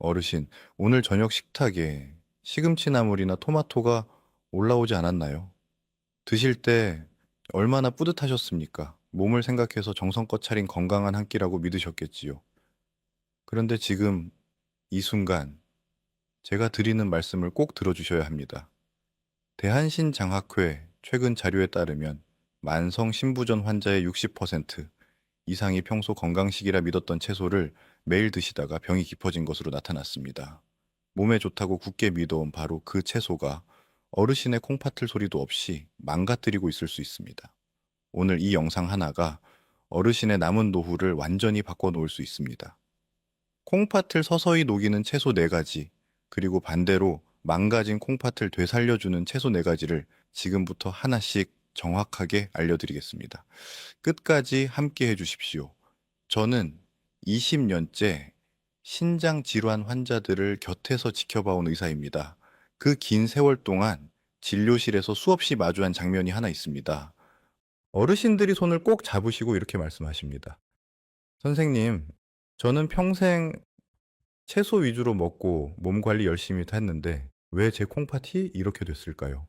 어르신, 오늘 저녁 식탁에 시금치 나물이나 토마토가 올라오지 않았나요? 드실 때 얼마나 뿌듯하셨습니까? 몸을 생각해서 정성껏 차린 건강한 한 끼라고 믿으셨겠지요. 그런데 지금 이 순간 제가 드리는 말씀을 꼭 들어주셔야 합니다. 대한신장학회 최근 자료에 따르면 만성 신부전 환자의 60% 이상이 평소 건강식이라 믿었던 채소를 매일 드시다가 병이 깊어진 것으로 나타났습니다. 몸에 좋다고 굳게 믿어온 바로 그 채소가 어르신의 콩팥을 소리도 없이 망가뜨리고 있을 수 있습니다. 오늘 이 영상 하나가 어르신의 남은 노후를 완전히 바꿔놓을 수 있습니다. 콩팥을 서서히 녹이는 채소 4가지, 그리고 반대로 망가진 콩팥을 되살려주는 채소 4가지를 지금부터 하나씩 정확하게 알려드리겠습니다. 끝까지 함께 해주십시오. 저는 20년째 신장 질환 환자들을 곁에서 지켜봐온 의사입니다. 그 긴 세월 동안 진료실에서 수없이 마주한 장면이 하나 있습니다. 어르신들이 손을 꼭 잡으시고 이렇게 말씀하십니다. 선생님, 저는 평생 채소 위주로 먹고 몸 관리 열심히 했는데 왜 제 콩팥이 이렇게 됐을까요?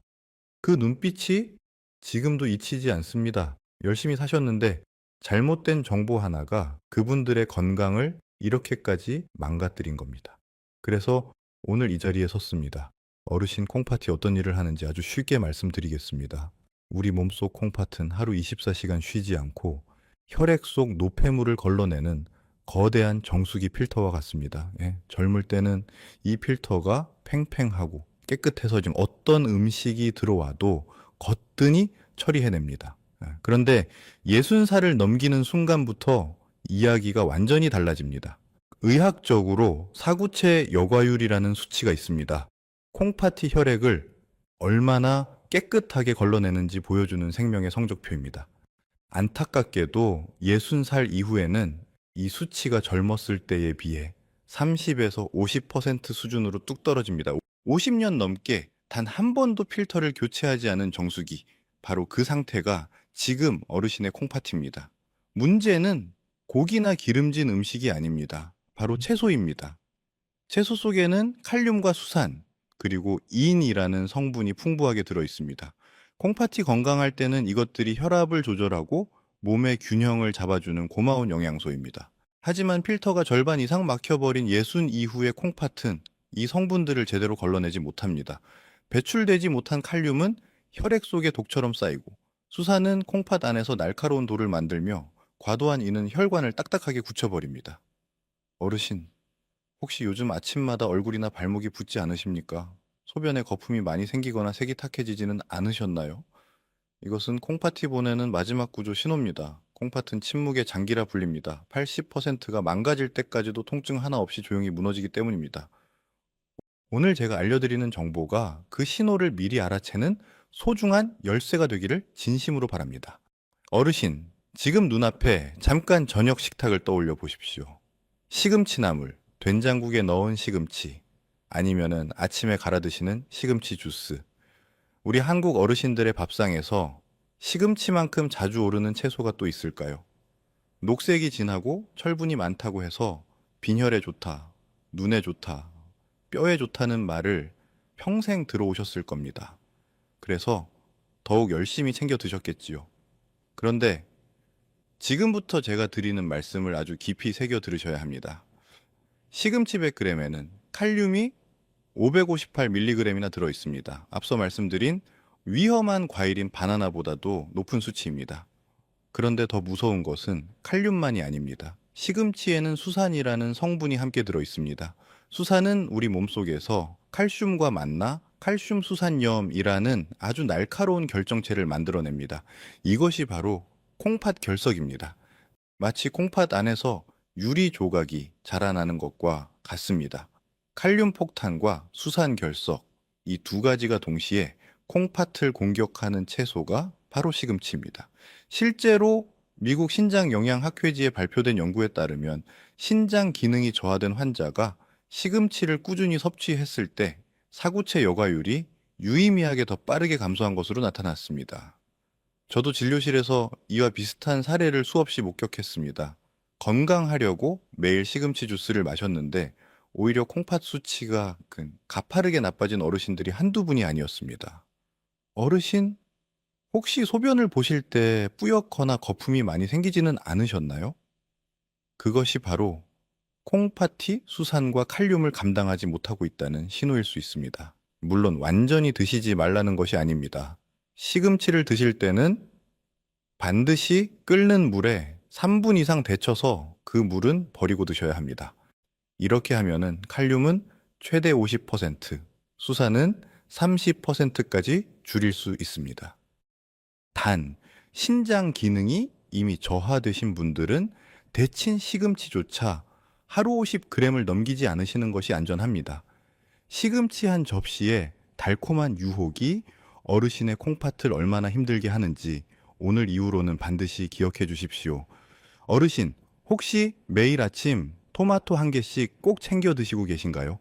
그 눈빛이 지금도 잊히지 않습니다. 열심히 사셨는데 잘못된 정보 하나가 그분들의 건강을 이렇게까지 망가뜨린 겁니다. 그래서 오늘 이 자리에 섰습니다. 어르신 콩팥이 어떤 일을 하는지 아주 쉽게 말씀드리겠습니다. 우리 몸속 콩팥은 하루 24시간 쉬지 않고 혈액 속 노폐물을 걸러내는 거대한 정수기 필터와 같습니다. 예, 젊을 때는 이 필터가 팽팽하고 깨끗해서 지금 어떤 음식이 들어와도 거뜬히 처리해냅니다. 그런데 60살을 넘기는 순간부터 이야기가 완전히 달라집니다. 의학적으로 사구체 여과율이라는 수치가 있습니다. 콩팥이 혈액을 얼마나 깨끗하게 걸러내는지 보여주는 생명의 성적표입니다. 안타깝게도 60살 이후에는 이 수치가 젊었을 때에 비해 30에서 50% 수준으로 뚝 떨어집니다. 50년 넘게 단 한 번도 필터를 교체하지 않은 정수기, 바로 그 상태가 지금 어르신의 콩팥입니다. 문제는 고기나 기름진 음식이 아닙니다. 바로 채소입니다. 채소 속에는 칼륨과 수산, 그리고 인이라는 성분이 풍부하게 들어 있습니다. 콩팥이 건강할 때는 이것들이 혈압을 조절하고 몸의 균형을 잡아주는 고마운 영양소입니다. 하지만 필터가 절반 이상 막혀버린 예순 이후의 콩팥은 이 성분들을 제대로 걸러내지 못합니다. 배출되지 못한 칼륨은 혈액 속에 독처럼 쌓이고, 수산은 콩팥 안에서 날카로운 돌을 만들며 과도한 이는 혈관을 딱딱하게 굳혀버립니다. 어르신, 혹시 요즘 아침마다 얼굴이나 발목이 붓지 않으십니까? 소변에 거품이 많이 생기거나 색이 탁해지지는 않으셨나요? 이것은 콩팥이 보내는 마지막 구조 신호입니다. 콩팥은 침묵의 장기라 불립니다. 80%가 망가질 때까지도 통증 하나 없이 조용히 무너지기 때문입니다. 오늘 제가 알려드리는 정보가 그 신호를 미리 알아채는 소중한 열쇠가 되기를 진심으로 바랍니다. 어르신, 지금 눈앞에 잠깐 저녁 식탁을 떠올려 보십시오. 시금치 나물, 된장국에 넣은 시금치, 아니면은 아침에 갈아 드시는 시금치 주스. 우리 한국 어르신들의 밥상에서 시금치만큼 자주 오르는 채소가 또 있을까요? 녹색이 진하고 철분이 많다고 해서 빈혈에 좋다, 눈에 좋다, 뼈에 좋다는 말을 평생 들어오셨을 겁니다. 그래서 더욱 열심히 챙겨 드셨겠지요. 그런데 지금부터 제가 드리는 말씀을 아주 깊이 새겨 들으셔야 합니다. 시금치 100g에는 칼륨이 558mg이나 들어 있습니다. 앞서 말씀드린 위험한 과일인 바나나보다도 높은 수치입니다. 그런데 더 무서운 것은 칼륨만이 아닙니다. 시금치에는 수산이라는 성분이 함께 들어 있습니다. 수산은 우리 몸속에서 칼슘과 만나 칼슘 수산염이라는 아주 날카로운 결정체를 만들어냅니다. 이것이 바로 콩팥 결석입니다. 마치 콩팥 안에서 유리 조각이 자라나는 것과 같습니다. 칼륨 폭탄과 수산 결석, 이 2가지가 동시에 콩팥을 공격하는 채소가 바로 시금치입니다. 실제로 미국 신장영양학회지에 발표된 연구에 따르면 신장 기능이 저하된 환자가 시금치를 꾸준히 섭취했을 때 사구체 여과율이 유의미하게 더 빠르게 감소한 것으로 나타났습니다. 저도 진료실에서 이와 비슷한 사례를 수없이 목격했습니다. 건강하려고 매일 시금치 주스를 마셨는데 오히려 콩팥 수치가 가파르게 나빠진 어르신들이 한두 분이 아니었습니다. 어르신, 혹시 소변을 보실 때 뿌옇거나 거품이 많이 생기지는 않으셨나요? 그것이 바로 콩팥이 수산과 칼륨을 감당하지 못하고 있다는 신호일 수 있습니다. 물론 완전히 드시지 말라는 것이 아닙니다. 시금치를 드실 때는 반드시 끓는 물에 3분 이상 데쳐서 그 물은 버리고 드셔야 합니다. 이렇게 하면은 칼륨은 최대 50%, 수산은 30%까지 줄일 수 있습니다. 단, 신장 기능이 이미 저하되신 분들은 데친 시금치조차 하루 50g을 넘기지 않으시는 것이 안전합니다. 시금치 한 접시에 달콤한 유혹이 어르신의 콩팥을 얼마나 힘들게 하는지 오늘 이후로는 반드시 기억해 주십시오. 어르신, 혹시 매일 아침 토마토 한 개씩 꼭 챙겨 드시고 계신가요?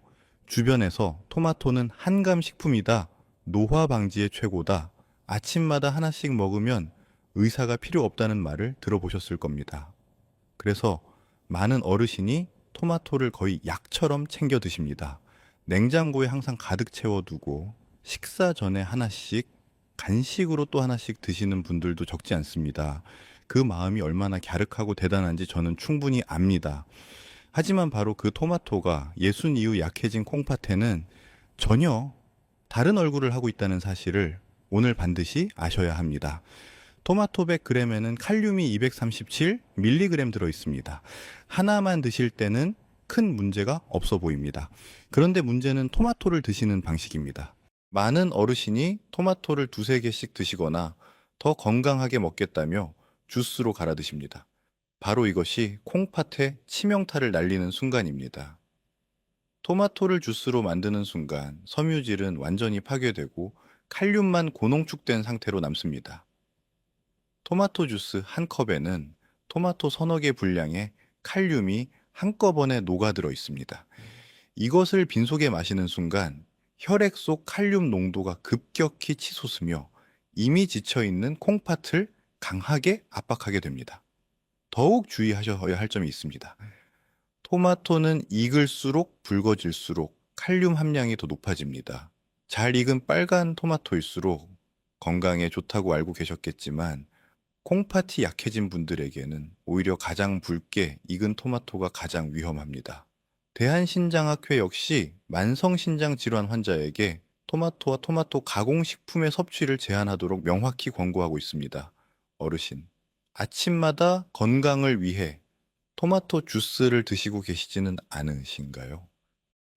주변에서 토마토는 한감 식품이다, 노화 방지에 최고다, 아침마다 하나씩 먹으면 의사가 필요 없다는 말을 들어보셨을 겁니다. 그래서 많은 어르신이 토마토를 거의 약처럼 챙겨 드십니다. 냉장고에 항상 가득 채워두고 식사 전에 하나씩, 간식으로 또 하나씩 드시는 분들도 적지 않습니다. 그 마음이 얼마나 갸륵하고 대단한지 저는 충분히 압니다. 하지만 바로 그 토마토가 예순 이후 약해진 콩팥에는 전혀 다른 얼굴을 하고 있다는 사실을 오늘 반드시 아셔야 합니다. 토마토 100g에는 칼륨이 237mg 들어 있습니다. 하나만 드실 때는 큰 문제가 없어 보입니다. 그런데 문제는 토마토를 드시는 방식입니다. 많은 어르신이 토마토를 두세 개씩 드시거나 더 건강하게 먹겠다며 주스로 갈아 드십니다. 바로 이것이 콩팥에 치명타를 날리는 순간입니다. 토마토를 주스로 만드는 순간 섬유질은 완전히 파괴되고 칼륨만 고농축된 상태로 남습니다. 토마토 주스 한 컵에는 토마토 서너 개 분량의 칼륨이 한꺼번에 녹아들어 있습니다. 이것을 빈속에 마시는 순간 혈액 속 칼륨 농도가 급격히 치솟으며 이미 지쳐있는 콩팥을 강하게 압박하게 됩니다. 더욱 주의하셔야 할 점이 있습니다. 토마토는 익을수록 붉어질수록 칼륨 함량이 더 높아집니다. 잘 익은 빨간 토마토일수록 건강에 좋다고 알고 계셨겠지만 콩팥이 약해진 분들에게는 오히려 가장 붉게 익은 토마토가 가장 위험합니다. 대한신장학회 역시 만성신장 질환 환자에게 토마토와 토마토 가공식품의 섭취를 제한하도록 명확히 권고하고 있습니다. 어르신, 아침마다 건강을 위해 토마토 주스를 드시고 계시지는 않으신가요?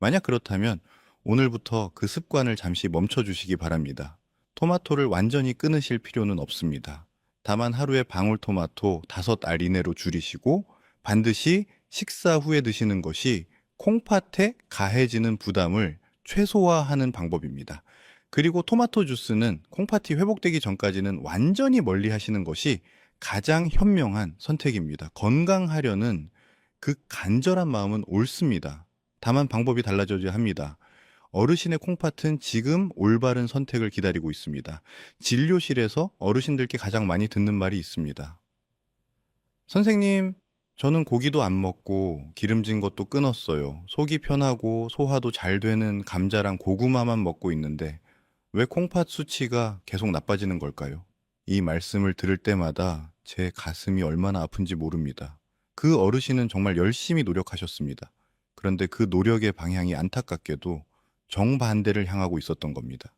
만약 그렇다면 오늘부터 그 습관을 잠시 멈춰주시기 바랍니다. 토마토를 완전히 끊으실 필요는 없습니다. 다만 하루에 방울토마토 5알 이내로 줄이시고 반드시 식사 후에 드시는 것이 콩팥에 가해지는 부담을 최소화하는 방법입니다. 그리고 토마토 주스는 콩팥이 회복되기 전까지는 완전히 멀리 하시는 것이 가장 현명한 선택입니다. 건강하려는 그 간절한 마음은 옳습니다. 다만 방법이 달라져야 합니다. 어르신의 콩팥은 지금 올바른 선택을 기다리고 있습니다. 진료실에서 어르신들께 가장 많이 듣는 말이 있습니다. 선생님, 저는 고기도 안 먹고 기름진 것도 끊었어요. 속이 편하고 소화도 잘 되는 감자랑 고구마만 먹고 있는데 왜 콩팥 수치가 계속 나빠지는 걸까요? 이 말씀을 들을 때마다 제 가슴이 얼마나 아픈지 모릅니다. 그 어르신은 정말 열심히 노력하셨습니다. 그런데 그 노력의 방향이 안타깝게도 정반대를 향하고 있었던 겁니다.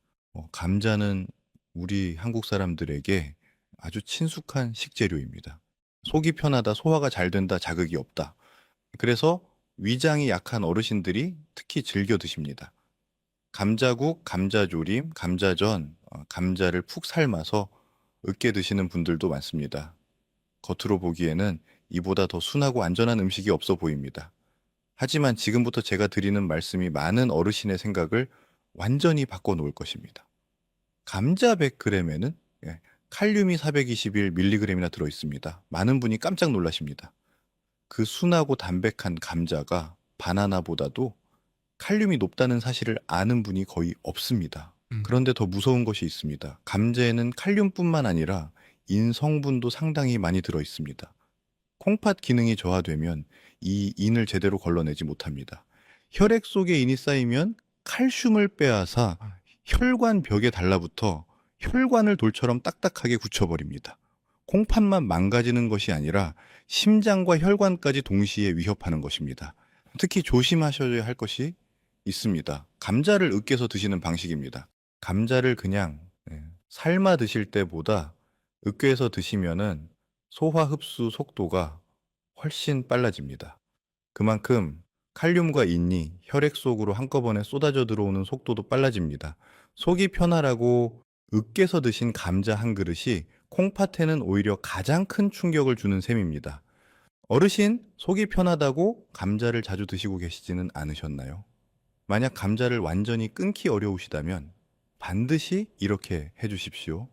감자는 우리 한국 사람들에게 아주 친숙한 식재료입니다. 속이 편하다, 소화가 잘 된다, 자극이 없다. 그래서 위장이 약한 어르신들이 특히 즐겨 드십니다. 감자국, 감자조림, 감자전, 감자를 푹 삶아서 으깨 드시는 분들도 많습니다. 겉으로 보기에는 이보다 더 순하고 안전한 음식이 없어 보입니다. 하지만 지금부터 제가 드리는 말씀이 많은 어르신의 생각을 완전히 바꿔놓을 것입니다. 감자 100g에는 칼륨이 421mg이나 들어있습니다. 많은 분이 깜짝 놀라십니다. 그 순하고 담백한 감자가 바나나보다도 칼륨이 높다는 사실을 아는 분이 거의 없습니다. 그런데 더 무서운 것이 있습니다. 감자에는 칼륨뿐만 아니라 인 성분도 상당히 많이 들어 있습니다. 콩팥 기능이 저하되면 이 인을 제대로 걸러내지 못합니다. 혈액 속에 인이 쌓이면 칼슘을 빼앗아 혈관 벽에 달라붙어 혈관을 돌처럼 딱딱하게 굳혀버립니다. 콩팥만 망가지는 것이 아니라 심장과 혈관까지 동시에 위협하는 것입니다. 특히 조심하셔야 할 것이 있습니다. 감자를 으깨서 드시는 방식입니다. 감자를 그냥 삶아 드실 때보다 으깨서 드시면은 소화 흡수 속도가 훨씬 빨라집니다. 그만큼 칼륨과 인이 혈액 속으로 한꺼번에 쏟아져 들어오는 속도도 빨라집니다. 속이 편하라고 으깨서 드신 감자 한 그릇이 콩팥에는 오히려 가장 큰 충격을 주는 셈입니다. 어르신, 속이 편하다고 감자를 자주 드시고 계시지는 않으셨나요? 만약 감자를 완전히 끊기 어려우시다면 반드시 이렇게 해주십시오.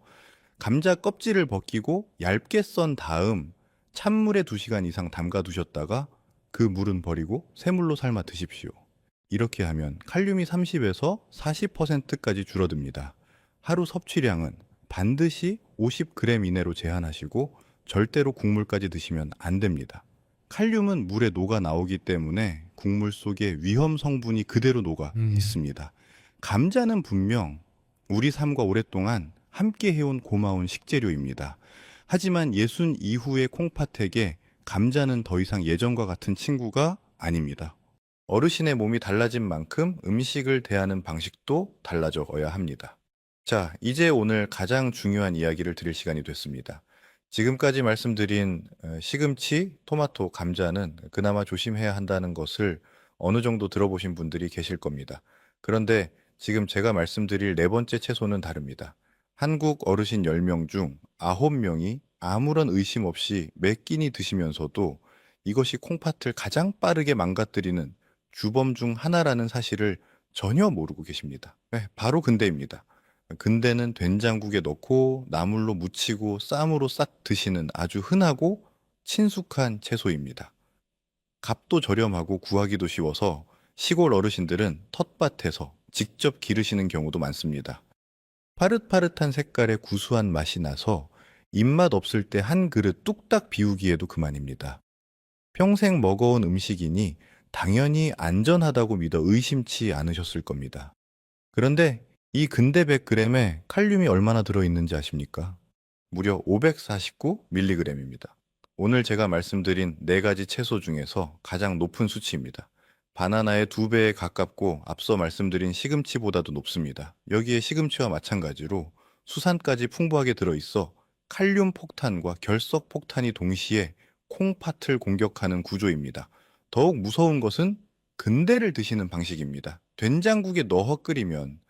감자 껍질을 벗기고 얇게 썬 다음 찬물에 2시간 이상 담가 두셨다가 그 물은 버리고 새물로 삶아 드십시오. 이렇게 하면 칼륨이 30에서 40%까지 줄어듭니다. 하루 섭취량은 반드시 50g 이내로 제한하시고 절대로 국물까지 드시면 안 됩니다. 칼륨은 물에 녹아 나오기 때문에 국물 속에 위험 성분이 그대로 녹아 있습니다. 감자는 분명 우리 삶과 오랫동안 함께 해온 고마운 식재료입니다. 하지만 예순 이후의 콩팥에게 감자는 더 이상 예전과 같은 친구가 아닙니다. 어르신의 몸이 달라진 만큼 음식을 대하는 방식도 달라져야 합니다. 자, 이제 오늘 가장 중요한 이야기를 드릴 시간이 됐습니다. 지금까지 말씀드린 시금치, 토마토, 감자는 그나마 조심해야 한다는 것을 어느 정도 들어보신 분들이 계실 겁니다. 그런데 지금 제가 말씀드릴 네 번째 채소는 다릅니다. 한국 어르신 10명 중 9명이 아무런 의심 없이 매 끼니 드시면서도 이것이 콩팥을 가장 빠르게 망가뜨리는 주범 중 하나라는 사실을 전혀 모르고 계십니다. 네, 바로 근대입니다. 근대는 된장국에 넣고 나물로 무치고 쌈으로 싹 드시는 아주 흔하고 친숙한 채소입니다. 값도 저렴하고 구하기도 쉬워서 시골 어르신들은 텃밭에서 직접 기르시는 경우도 많습니다. 파릇파릇한 색깔의 구수한 맛이 나서 입맛 없을 때 한 그릇 뚝딱 비우기에도 그만입니다. 평생 먹어온 음식이니 당연히 안전하다고 믿어 의심치 않으셨을 겁니다. 그런데 이 근대 100g에 칼륨이 얼마나 들어있는지 아십니까? 무려 549mg입니다. 오늘 제가 말씀드린 네 가지 채소 중에서 가장 높은 수치입니다. 바나나의 2배에 가깝고 앞서 말씀드린 시금치보다도 높습니다. 여기에 시금치와 마찬가지로 수산까지 풍부하게 들어있어 칼륨 폭탄과 결석 폭탄이 동시에 콩팥을 공격하는 구조입니다. 더욱 무서운 것은 근대를 드시는 방식입니다. 된장국에 넣어 끓이면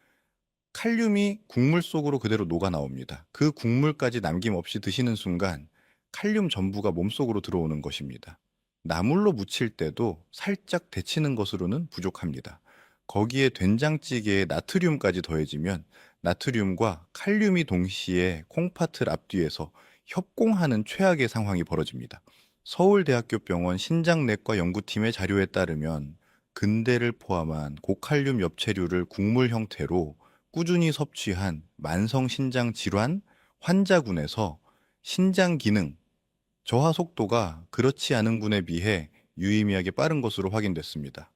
칼륨이 국물 속으로 그대로 녹아 나옵니다. 그 국물까지 남김없이 드시는 순간 칼륨 전부가 몸속으로 들어오는 것입니다. 나물로 무칠 때도 살짝 데치는 것으로는 부족합니다. 거기에 된장찌개에 나트륨까지 더해지면 나트륨과 칼륨이 동시에 콩팥을 앞뒤에서 협공하는 최악의 상황이 벌어집니다. 서울대학교 병원 신장내과 연구팀의 자료에 따르면 근대를 포함한 고칼륨 엽채류를 국물 형태로 꾸준히 섭취한 만성 신장 질환 환자군에서 신장 기능 저하 속도가 그렇지 않은 군에 비해 유의미하게 빠른 것으로 확인됐습니다.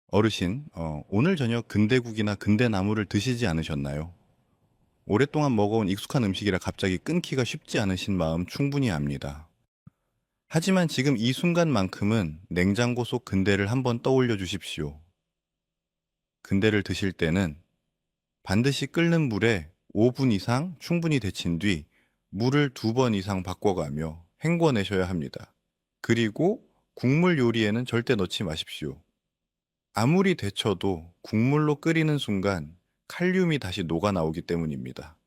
어르신, 오늘 저녁 근대국이나 근대나물을 드시지 않으셨나요? 오랫동안 먹어온 익숙한 음식이라 갑자기 끊기가 쉽지 않으신 마음 충분히 압니다. 하지만 지금 이 순간만큼은 냉장고 속 근대를 한번 떠올려 주십시오. 근대를 드실 때는 반드시 끓는 물에 5분 이상 충분히 데친 뒤 물을 2번 이상 바꿔가며 헹궈내셔야 합니다. 그리고 국물 요리에는 절대 넣지 마십시오. 아무리 데쳐도 국물로 끓이는 순간 칼륨이 다시 녹아 나오기 때문입니다.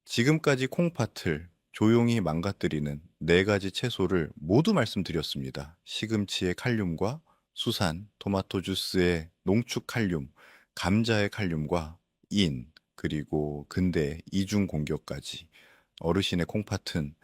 지금까지 콩팥을 조용히 망가뜨리는 네 가지 채소를 모두 말씀드렸습니다. 시금치의 칼륨과 수산, 토마토 주스의 농축 칼륨, 감자의 칼륨과 인, 그리고 근대 이중 공격까지 어르신의 콩팥은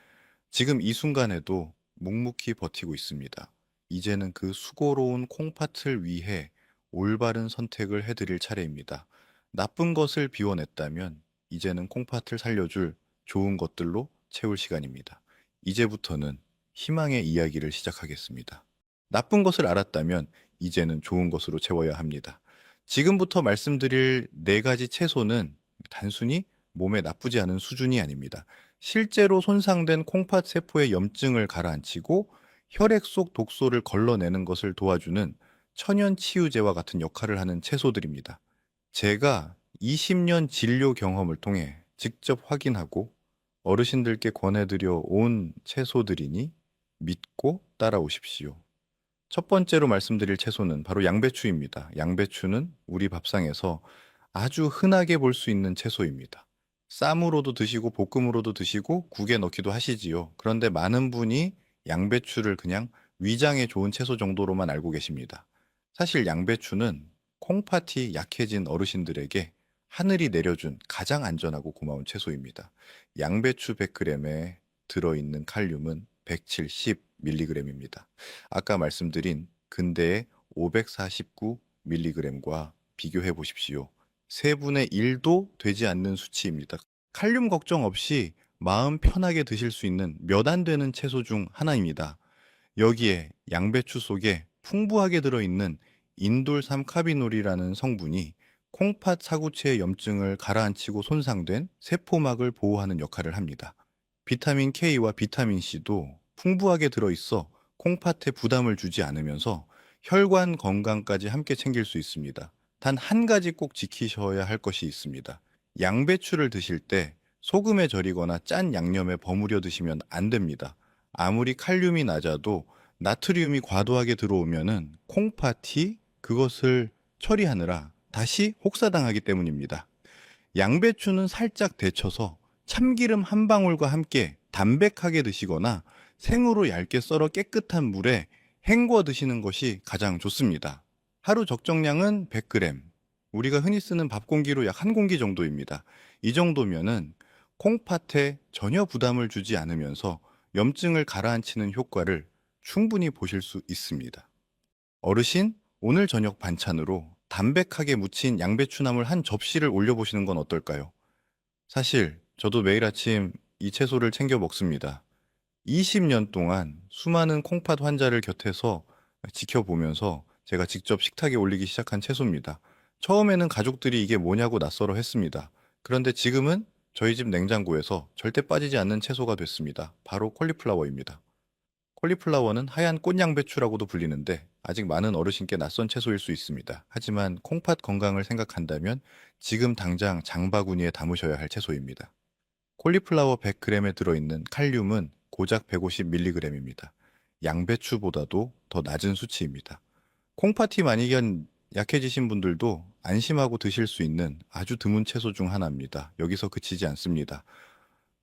지금 이 순간에도 묵묵히 버티고 있습니다. 이제는 그 수고로운 콩팥을 위해 올바른 선택을 해드릴 차례입니다. 나쁜 것을 비워냈다면 이제는 콩팥을 살려줄 좋은 것들로 채울 시간입니다. 이제부터는 희망의 이야기를 시작하겠습니다. 나쁜 것을 알았다면 이제는 좋은 것으로 채워야 합니다. 지금부터 말씀드릴 네 가지 채소는 단순히 몸에 나쁘지 않은 수준이 아닙니다. 실제로 손상된 콩팥 세포의 염증을 가라앉히고 혈액 속 독소를 걸러내는 것을 도와주는 천연 치유제와 같은 역할을 하는 채소들입니다. 제가 20년 진료 경험을 통해 직접 확인하고 어르신들께 권해드려 온 채소들이니 믿고 따라오십시오. 첫 번째로 말씀드릴 채소는 바로 양배추입니다. 양배추는 우리 밥상에서 아주 흔하게 볼 수 있는 채소입니다. 쌈으로도 드시고 볶음으로도 드시고 국에 넣기도 하시지요. 그런데 많은 분이 양배추를 그냥 위장에 좋은 채소 정도로만 알고 계십니다. 사실 양배추는 콩팥이 약해진 어르신들에게 하늘이 내려준 가장 안전하고 고마운 채소입니다. 양배추 100g에 들어있는 칼륨은 170mg입니다. 아까 말씀드린 근대의 549mg과 비교해 보십시오. 3분의 1도 되지 않는 수치입니다. 칼륨 걱정 없이 마음 편하게 드실 수 있는 몇 안 되는 채소 중 하나입니다. 여기에 양배추 속에 풍부하게 들어있는 인돌3 카비놀이라는 성분이 콩팥 사구체의 염증을 가라앉히고 손상된 세포막을 보호하는 역할을 합니다. 비타민 K와 비타민 C도 풍부하게 들어있어 콩팥에 부담을 주지 않으면서 혈관 건강까지 함께 챙길 수 있습니다. 단 한 가지 꼭 지키셔야 할 것이 있습니다. 양배추를 드실 때 소금에 절이거나 짠 양념에 버무려 드시면 안 됩니다. 아무리 칼륨이 낮아도 나트륨이 과도하게 들어오면은 콩팥이 그것을 처리하느라 다시 혹사당하기 때문입니다. 양배추는 살짝 데쳐서 참기름 한 방울과 함께 담백하게 드시거나 생으로 얇게 썰어 깨끗한 물에 헹궈 드시는 것이 가장 좋습니다. 하루 적정량은 100g, 우리가 흔히 쓰는 밥 공기로 약 한 공기 정도입니다. 이 정도면은 콩팥에 전혀 부담을 주지 않으면서 염증을 가라앉히는 효과를 충분히 보실 수 있습니다. 어르신, 오늘 저녁 반찬으로 담백하게 무친 양배추나물 한 접시를 올려보시는 건 어떨까요? 사실 저도 매일 아침 이 채소를 챙겨 먹습니다. 20년 동안 수많은 콩팥 환자를 곁에서 지켜보면서 제가 직접 식탁에 올리기 시작한 채소입니다. 처음에는 가족들이 이게 뭐냐고 낯설어 했습니다. 그런데 지금은 저희 집 냉장고에서 절대 빠지지 않는 채소가 됐습니다. 바로 콜리플라워입니다. 콜리플라워는 하얀 꽃양배추라고도 불리는데 아직 많은 어르신께 낯선 채소일 수 있습니다. 하지만 콩팥 건강을 생각한다면 지금 당장 장바구니에 담으셔야 할 채소입니다. 콜리플라워 100g에 들어있는 칼륨은 고작 150mg입니다. 양배추보다도 더 낮은 수치입니다. 콩팥이 많이 약해지신 분들도 안심하고 드실 수 있는 아주 드문 채소 중 하나입니다. 여기서 그치지 않습니다.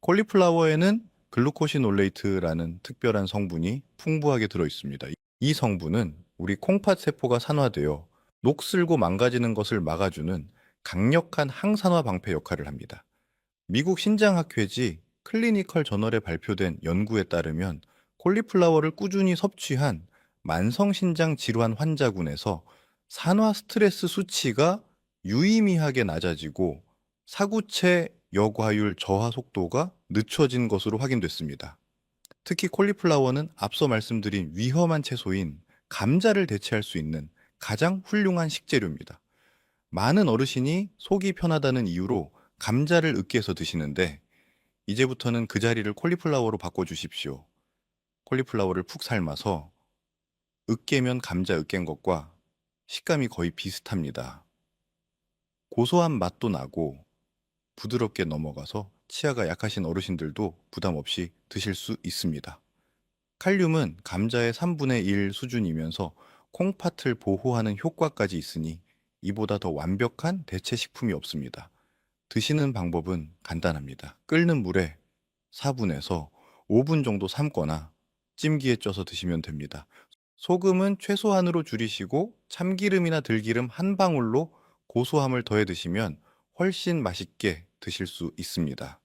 콜리플라워에는 글루코시놀레이트라는 특별한 성분이 풍부하게 들어 있습니다. 이 성분은 우리 콩팥 세포가 산화되어 녹슬고 망가지는 것을 막아주는 강력한 항산화 방패 역할을 합니다. 미국 신장학회지 클리니컬 저널에 발표된 연구에 따르면 콜리플라워를 꾸준히 섭취한 만성신장 질환 환자군에서 산화 스트레스 수치가 유의미하게 낮아지고 사구체 여과율 저하 속도가 늦춰진 것으로 확인됐습니다. 특히 콜리플라워는 앞서 말씀드린 위험한 채소인 감자를 대체할 수 있는 가장 훌륭한 식재료입니다. 많은 어르신이 속이 편하다는 이유로 감자를 으깨서 드시는데 이제부터는 그 자리를 콜리플라워로 바꿔주십시오. 콜리플라워를 푹 삶아서 으깨면 감자 으깬 것과 식감이 거의 비슷합니다. 고소한 맛도 나고 부드럽게 넘어가서 치아가 약하신 어르신들도 부담 없이 드실 수 있습니다. 칼륨은 감자의 3분의 1 수준이면서 콩팥을 보호하는 효과까지 있으니 이보다 더 완벽한 대체 식품이 없습니다. 드시는 방법은 간단합니다. 끓는 물에 4분에서 5분 정도 삶거나 찜기에 쪄서 드시면 됩니다. 소금은 최소한으로 줄이시고 참기름이나 들기름 한 방울로 고소함을 더해 드시면 훨씬 맛있게 드실 수 있습니다.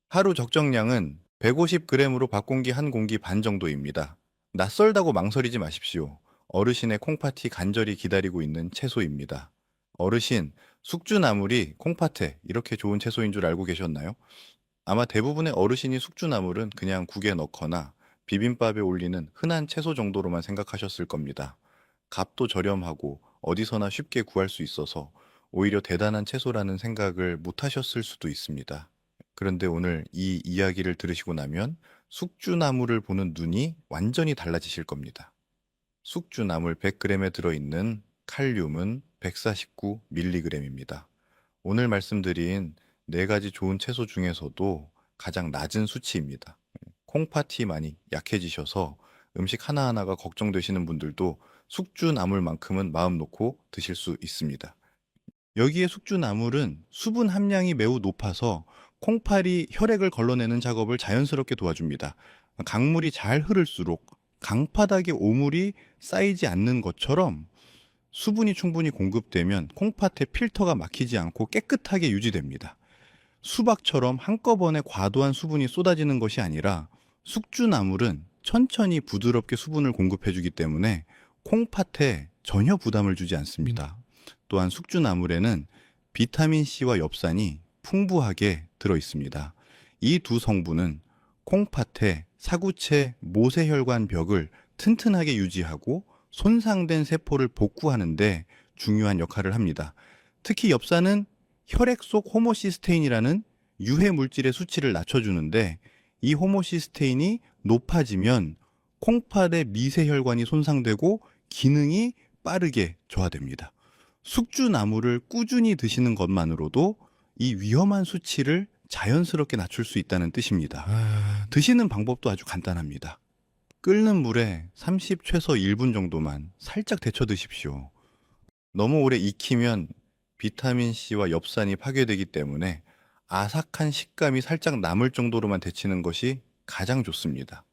하루 적정량은 150g으로 밥 공기 한 공기 반 정도입니다. 낯설다고 망설이지 마십시오. 어르신의 콩팥이 간절히 기다리고 있는 채소입니다. 어르신, 숙주나물이 콩팥에 이렇게 좋은 채소인 줄 알고 계셨나요? 아마 대부분의 어르신이 숙주나물은 그냥 국에 넣거나 비빔밥에 올리는 흔한 채소 정도로만 생각하셨을 겁니다. 값도 저렴하고 어디서나 쉽게 구할 수 있어서 오히려 대단한 채소라는 생각을 못 하셨을 수도 있습니다. 그런데 오늘 이 이야기를 들으시고 나면 숙주나물을 보는 눈이 완전히 달라지실 겁니다. 숙주나물 100g에 들어있는 칼륨은 149mg입니다. 오늘 말씀드린 네 가지 좋은 채소 중에서도 가장 낮은 수치입니다. 콩팥이 약해지셔서 음식 하나하나가 걱정되시는 분들도 숙주나물만큼은 마음 놓고 드실 수 있습니다. 여기에 숙주나물은 수분 함량이 매우 높아서 콩팥이 혈액을 걸러내는 작업을 자연스럽게 도와줍니다. 강물이 잘 흐를수록 강바닥에 오물이 쌓이지 않는 것처럼 수분이 충분히 공급되면 콩팥의 필터가 막히지 않고 깨끗하게 유지됩니다. 수박처럼 한꺼번에 과도한 수분이 쏟아지는 것이 아니라 숙주나물은 천천히 부드럽게 수분을 공급해주기 때문에 콩팥에 전혀 부담을 주지 않습니다. 또한 숙주나물에는 비타민C와 엽산이 풍부하게 들어 있습니다. 이 두 성분은 콩팥의 사구체 모세혈관 벽을 튼튼하게 유지하고 손상된 세포를 복구하는데 중요한 역할을 합니다. 특히 엽산은 혈액 속 호모시스테인이라는 유해 물질의 수치를 낮춰주는데 이 호모시스테인이 높아지면 콩팥의 미세혈관이 손상되고 기능이 빠르게 저하됩니다. 숙주나물을 꾸준히 드시는 것만으로도 이 위험한 수치를 자연스럽게 낮출 수 있다는 뜻입니다. 드시는 방법도 아주 간단합니다. 끓는 물에 30 최소 1분 정도만 살짝 데쳐 드십시오. 너무 오래 익히면 비타민C와 엽산이 파괴되기 때문에 아삭한 식감이 살짝 남을 정도로만 데치는 것이 가장 좋습니다.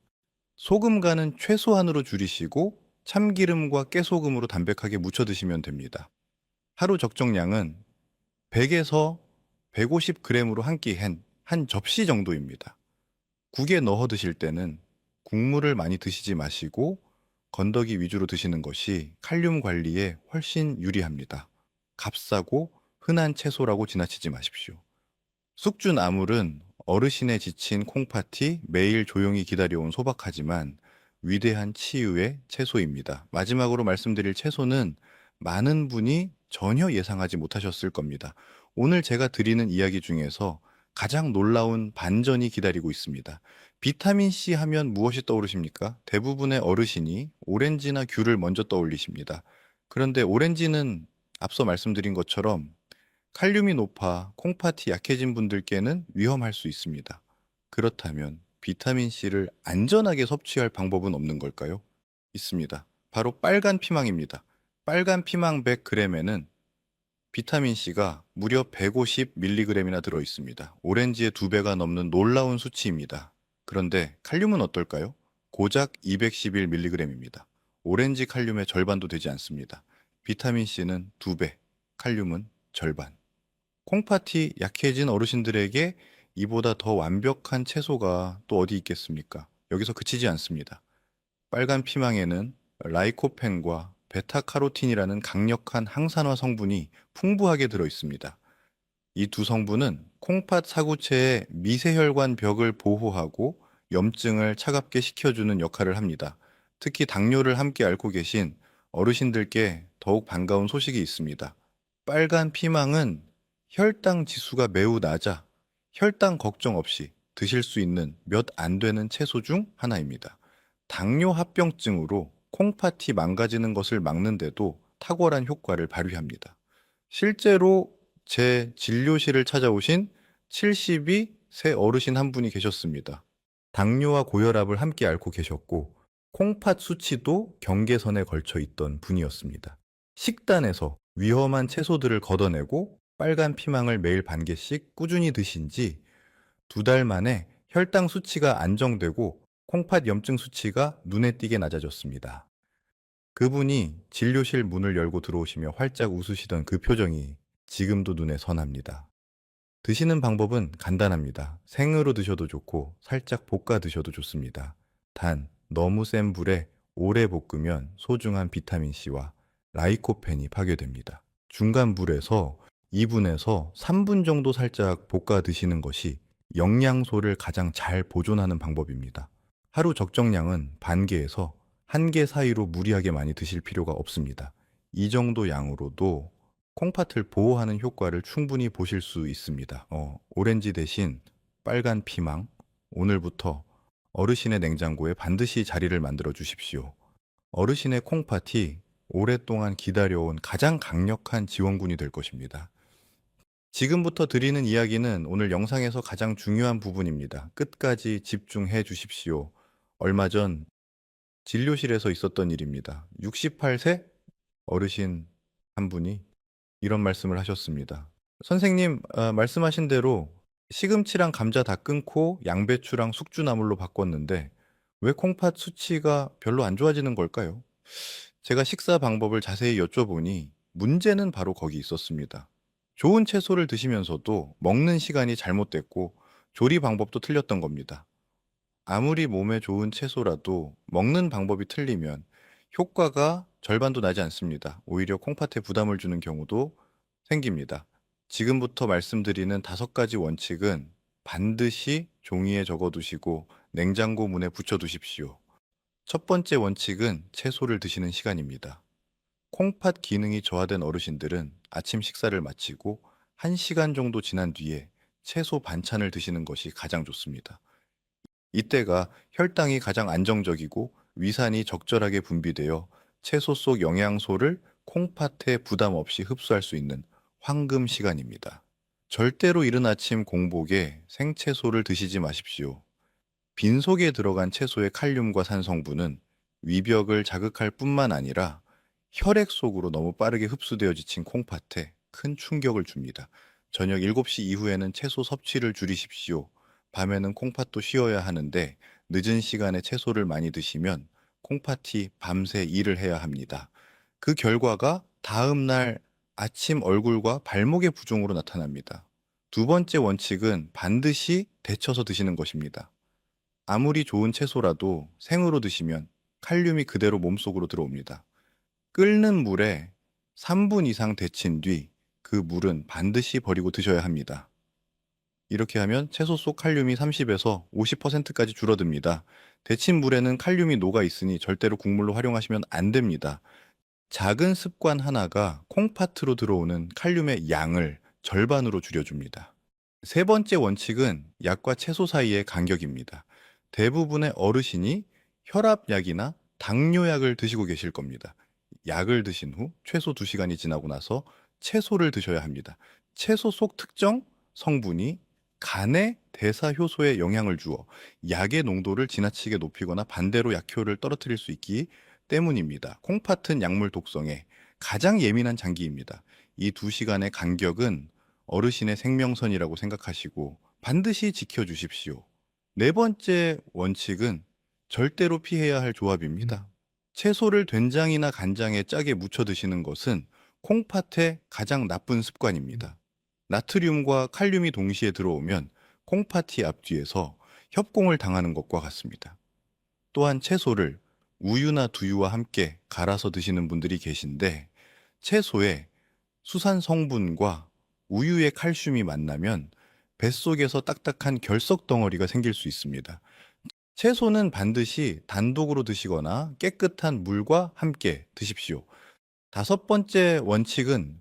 소금 간은 최소한으로 줄이시고 참기름과 깨소금으로 담백하게 무쳐 드시면 됩니다. 하루 적정량은 100에서 150g으로 한 끼 한 접시 정도입니다. 국에 넣어 드실 때는 국물을 많이 드시지 마시고 건더기 위주로 드시는 것이 칼륨 관리에 훨씬 유리합니다. 값싸고 흔한 채소라고 지나치지 마십시오. 숙주나물은 어르신의 지친 콩팥이 매일 조용히 기다려온 소박하지만 위대한 치유의 채소입니다. 마지막으로 말씀드릴 채소는 많은 분이 전혀 예상하지 못하셨을 겁니다. 오늘 제가 드리는 이야기 중에서 가장 놀라운 반전이 기다리고 있습니다. 비타민C 하면 무엇이 떠오르십니까? 대부분의 어르신이 오렌지나 귤을 먼저 떠올리십니다. 그런데 오렌지는 앞서 말씀드린 것처럼 칼륨이 높아 콩팥이 약해진 분들께는 위험할 수 있습니다. 그렇다면 비타민C를 안전하게 섭취할 방법은 없는 걸까요? 있습니다. 바로 빨간 피망입니다. 빨간 피망 100g에는 비타민C가 무려 150mg이나 들어 있습니다. 오렌지의 2배가 넘는 놀라운 수치입니다. 그런데 칼륨은 어떨까요? 고작 211mg입니다. 오렌지 칼륨의 절반도 되지 않습니다. 비타민C는 2배, 칼륨은 절반. 콩팥이 약해진 어르신들에게 이보다 더 완벽한 채소가 또 어디 있겠습니까? 여기서 그치지 않습니다. 빨간 피망에는 라이코펜과 베타카로틴이라는 강력한 항산화 성분이 풍부하게 들어 있습니다. 이 두 성분은 콩팥 사구체의 미세혈관 벽을 보호하고 염증을 차갑게 식혀주는 역할을 합니다. 특히 당뇨를 함께 앓고 계신 어르신들께 더욱 반가운 소식이 있습니다. 빨간 피망은 혈당 지수가 매우 낮아 혈당 걱정 없이 드실 수 있는 몇 안 되는 채소 중 하나입니다. 당뇨 합병증으로 콩팥이 망가지는 것을 막는데도 탁월한 효과를 발휘합니다. 실제로 제 진료실을 찾아오신 72세 어르신 한 분이 계셨습니다. 당뇨와 고혈압을 함께 앓고 계셨고 콩팥 수치도 경계선에 걸쳐 있던 분이었습니다. 식단에서 위험한 채소들을 걷어내고 빨간 피망을 매일 반 개씩 꾸준히 드신 지 2달 만에 혈당 수치가 안정되고 콩팥 염증 수치가 눈에 띄게 낮아졌습니다. 그분이 진료실 문을 열고 들어오시며 활짝 웃으시던 그 표정이 지금도 눈에 선합니다. 드시는 방법은 간단합니다. 생으로 드셔도 좋고 살짝 볶아 드셔도 좋습니다. 단 너무 센 불에 오래 볶으면 소중한 비타민C와 라이코펜이 파괴됩니다. 중간 불에서 2분에서 3분 정도 살짝 볶아 드시는 것이 영양소를 가장 잘 보존하는 방법입니다. 하루 적정량은 반 개에서 한 개 사이로 무리하게 많이 드실 필요가 없습니다. 이 정도 양으로도 콩팥을 보호하는 효과를 충분히 보실 수 있습니다. 오렌지 대신 빨간 피망, 오늘부터 어르신의 냉장고에 반드시 자리를 만들어 주십시오. 어르신의 콩팥이 오랫동안 기다려온 가장 강력한 지원군이 될 것입니다. 지금부터 드리는 이야기는 오늘 영상에서 가장 중요한 부분입니다. 끝까지 집중해 주십시오. 얼마 전 진료실에서 있었던 일입니다. 68세 어르신 한 분이 이런 말씀을 하셨습니다. 선생님, 말씀하신 대로 시금치랑 감자 다 끊고 양배추랑 숙주나물로 바꿨는데 왜 콩팥 수치가 별로 안 좋아지는 걸까요? 제가 식사 방법을 자세히 여쭤보니 문제는 바로 거기 있었습니다. 좋은 채소를 드시면서도 먹는 시간이 잘못됐고 조리 방법도 틀렸던 겁니다. 아무리 몸에 좋은 채소라도 먹는 방법이 틀리면 효과가 절반도 나지 않습니다. 오히려 콩팥에 부담을 주는 경우도 생깁니다. 지금부터 말씀드리는 5가지 원칙은 반드시 종이에 적어 두시고 냉장고 문에 붙여 두십시오. 첫 번째 원칙은 채소를 드시는 시간입니다. 콩팥 기능이 저하된 어르신들은 아침 식사를 마치고 1시간 정도 지난 뒤에 채소 반찬을 드시는 것이 가장 좋습니다. 이때가 혈당이 가장 안정적이고 위산이 적절하게 분비되어 채소 속 영양소를 콩팥에 부담 없이 흡수할 수 있는 황금 시간입니다. 절대로 이른 아침 공복에 생채소를 드시지 마십시오. 빈속에 들어간 채소의 칼륨과 산 성분은 위벽을 자극할 뿐만 아니라 혈액 속으로 너무 빠르게 흡수되어 지친 콩팥에 큰 충격을 줍니다. 저녁 7시 이후에는 채소 섭취를 줄이십시오. 밤에는 콩팥도 쉬어야 하는데 늦은 시간에 채소를 많이 드시면 콩팥이 밤새 일을 해야 합니다. 그 결과가 다음 날 아침 얼굴과 발목의 부종으로 나타납니다. 두 번째 원칙은 반드시 데쳐서 드시는 것입니다. 아무리 좋은 채소라도 생으로 드시면 칼륨이 그대로 몸속으로 들어옵니다. 끓는 물에 3분 이상 데친 뒤 그 물은 반드시 버리고 드셔야 합니다. 이렇게 하면 채소 속 칼륨이 30에서 50%까지 줄어듭니다. 데친 물에는 칼륨이 녹아 있으니 절대로 국물로 활용하시면 안 됩니다. 작은 습관 하나가 콩팥으로 들어오는 칼륨의 양을 절반으로 줄여줍니다. 세 번째 원칙은 약과 채소 사이의 간격입니다. 대부분의 어르신이 혈압약이나 당뇨약을 드시고 계실 겁니다. 약을 드신 후 최소 2시간이 지나고 나서 채소를 드셔야 합니다. 채소 속 특정 성분이 간의 대사 효소에 영향을 주어 약의 농도를 지나치게 높이거나 반대로 약효를 떨어뜨릴 수 있기 때문입니다. 콩팥은 약물 독성에 가장 예민한 장기입니다. 이 2시간의 간격은 어르신의 생명선이라고 생각하시고 반드시 지켜주십시오. 네 번째 원칙은 절대로 피해야 할 조합입니다. 채소를 된장이나 간장에 짜게 무쳐 드시는 것은 콩팥의 가장 나쁜 습관입니다. 나트륨과 칼륨이 동시에 들어오면 콩팥이 앞뒤에서 협공을 당하는 것과 같습니다. 또한 채소를 우유나 두유와 함께 갈아서 드시는 분들이 계신데 채소에 수산 성분과 우유의 칼슘이 만나면 뱃속에서 딱딱한 결석 덩어리가 생길 수 있습니다. 채소는 반드시 단독으로 드시거나 깨끗한 물과 함께 드십시오. 5번째 원칙은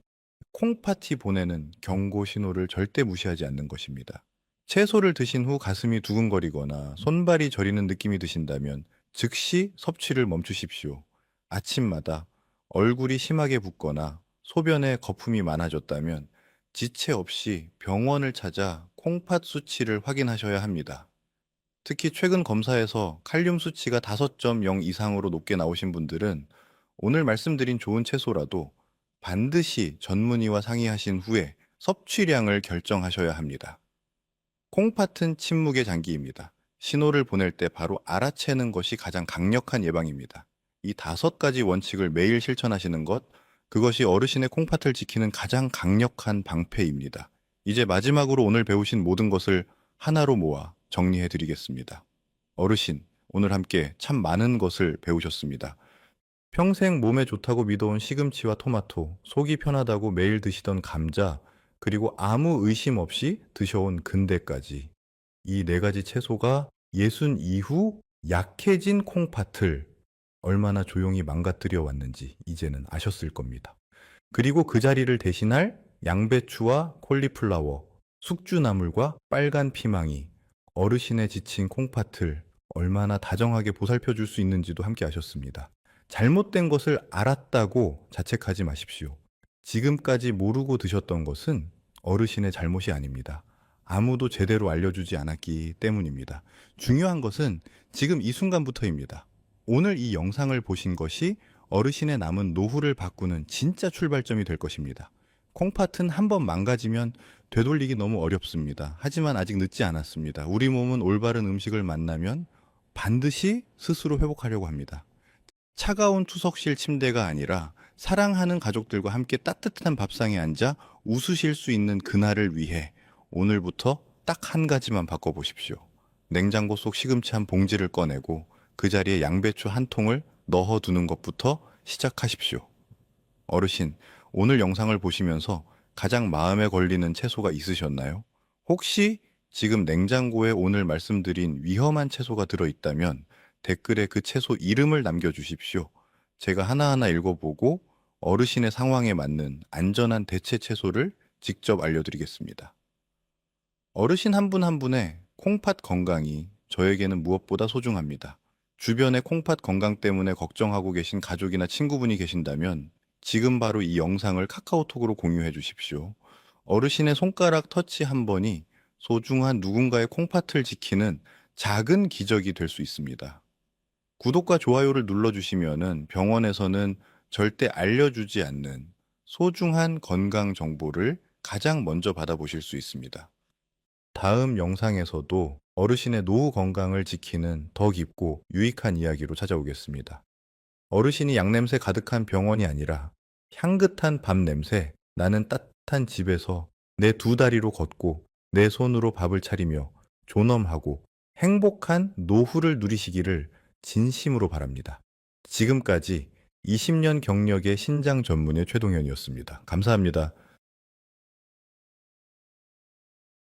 콩팥이 보내는 경고 신호를 절대 무시하지 않는 것입니다. 채소를 드신 후 가슴이 두근거리거나 손발이 저리는 느낌이 드신다면 즉시 섭취를 멈추십시오. 아침마다 얼굴이 심하게 붓거나 소변에 거품이 많아졌다면 지체 없이 병원을 찾아 콩팥 수치를 확인하셔야 합니다. 특히 최근 검사에서 칼륨 수치가 5.0 이상으로 높게 나오신 분들은 오늘 말씀드린 좋은 채소라도 반드시 전문의와 상의하신 후에 섭취량을 결정하셔야 합니다. 콩팥은 침묵의 장기입니다. 신호를 보낼 때 바로 알아채는 것이 가장 강력한 예방입니다. 이 5가지 원칙을 매일 실천하시는 것, 그것이 어르신의 콩팥을 지키는 가장 강력한 방패입니다. 이제 마지막으로 오늘 배우신 모든 것을 하나로 모아 정리해 드리겠습니다. 어르신, 오늘 함께 참 많은 것을 배우셨습니다. 평생 몸에 좋다고 믿어온 시금치와 토마토, 속이 편하다고 매일 드시던 감자, 그리고 아무 의심 없이 드셔온 근대까지 이 4가지 채소가 예순 이후 약해진 콩팥을 얼마나 조용히 망가뜨려 왔는지 이제는 아셨을 겁니다. 그리고 그 자리를 대신할 양배추와 콜리플라워, 숙주나물과 빨간 피망이, 어르신의 지친 콩팥을 얼마나 다정하게 보살펴 줄 수 있는지도 함께 아셨습니다. 잘못된 것을 알았다고 자책하지 마십시오. 지금까지 모르고 드셨던 것은 어르신의 잘못이 아닙니다. 아무도 제대로 알려주지 않았기 때문입니다. 중요한 것은 지금 이 순간부터입니다. 오늘 이 영상을 보신 것이 어르신의 남은 노후를 바꾸는 진짜 출발점이 될 것입니다. 콩팥은 한번 망가지면 되돌리기 너무 어렵습니다. 하지만 아직 늦지 않았습니다. 우리 몸은 올바른 음식을 만나면 반드시 스스로 회복하려고 합니다. 차가운 투석실 침대가 아니라 사랑하는 가족들과 함께 따뜻한 밥상에 앉아 웃으실 수 있는 그날을 위해 오늘부터 딱 한 가지만 바꿔보십시오. 냉장고 속 시금치 한 봉지를 꺼내고 그 자리에 양배추 한 통을 넣어두는 것부터 시작하십시오. 어르신, 오늘 영상을 보시면서 가장 마음에 걸리는 채소가 있으셨나요? 혹시 지금 냉장고에 오늘 말씀드린 위험한 채소가 들어있다면 댓글에 그 채소 이름을 남겨주십시오. 제가 하나하나 읽어보고 어르신의 상황에 맞는 안전한 대체 채소를 직접 알려드리겠습니다. 어르신 한 분 한 분의 콩팥 건강이 저에게는 무엇보다 소중합니다. 주변에 콩팥 건강 때문에 걱정하고 계신 가족이나 친구분이 계신다면 지금 바로 이 영상을 카카오톡으로 공유해 주십시오. 어르신의 손가락 터치 한 번이 소중한 누군가의 콩팥을 지키는 작은 기적이 될 수 있습니다. 구독과 좋아요를 눌러주시면은 병원에서는 절대 알려주지 않는 소중한 건강 정보를 가장 먼저 받아보실 수 있습니다. 다음 영상에서도 어르신의 노후 건강을 지키는 더 깊고 유익한 이야기로 찾아오겠습니다. 어르신이 양냄새 가득한 병원이 아니라 향긋한 밥 냄새, 나는 따뜻한 집에서 내 두 다리로 걷고 내 손으로 밥을 차리며 존엄하고 행복한 노후를 누리시기를 진심으로 바랍니다. 지금까지 20년 경력의 신장 전문의 최동현이었습니다. 감사합니다.